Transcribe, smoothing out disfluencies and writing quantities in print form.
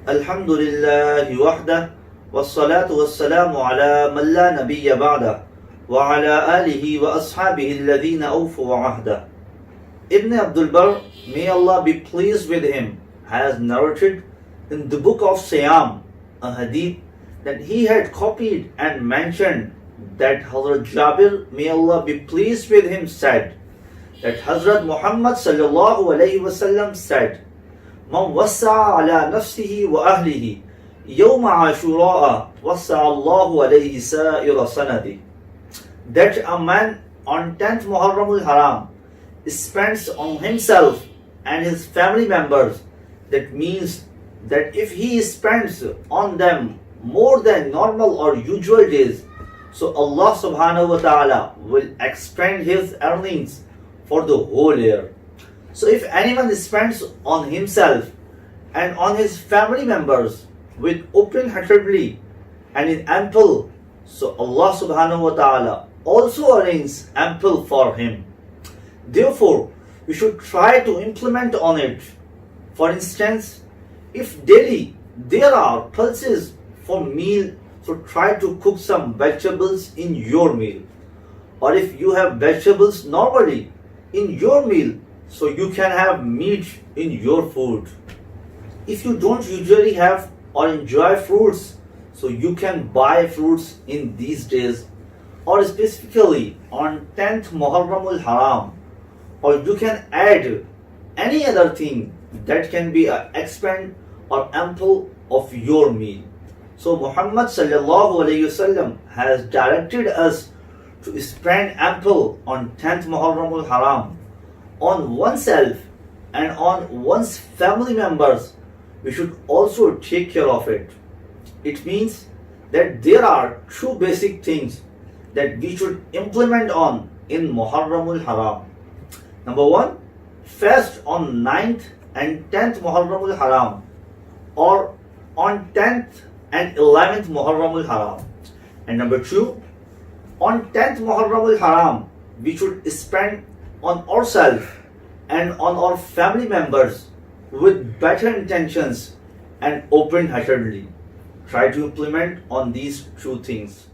الحمد لله وحده والصلاة والسلام على من لا نبي بعده وعلى آله وأصحابه الذين أوفوا عهده. Ibn Abdul Barr, may Allah be pleased with him, has narrated in the book of Siyam, a hadith that he had copied and mentioned that Hazrat Jabir, may Allah be pleased with him, said that Hazrat Muhammad sallallahu alayhi wasallam said, Man wassa ala nafsihi wa ahlihi yawma ashura'a wassa Allahu alayhi sa'ira sanadi. That a man on 10th Muharramul Haram spends on himself and his family members. That means that if he spends on them more than normal or usual days, so Allah subhanahu wa ta'ala will expand his earnings for the whole year. So if anyone spends on himself and on his family members with open-heartedly and in ample, so Allah subhanahu wa ta'ala also arranges ample for him. Therefore, we should try to implement on it. For instance, if daily there are pulses for meal, so try to cook some vegetables in your meal. Or if you have vegetables normally in your meal, so you can have meat in your food. If you don't usually have or enjoy fruits, so you can buy fruits in these days, or specifically on 10th Muharramul Haram, or you can add any other thing that can be an expand or ample of your meal. So Muhammad sallallahu alayhi wasallam has directed us to spend ample on 10th Muharramul Haram on oneself and on one's family members. We should also take care of it. It means that there are two basic things that we should implement on in Muharramul Haram. Number one, fast on 9th and 10th Muharramul Haram, or on 10th and 11th Muharramul Haram. And number two, on 10th Muharramul Haram, we should spend on ourselves and on our family members with better intentions and open-heartedly. Try to implement on these two things.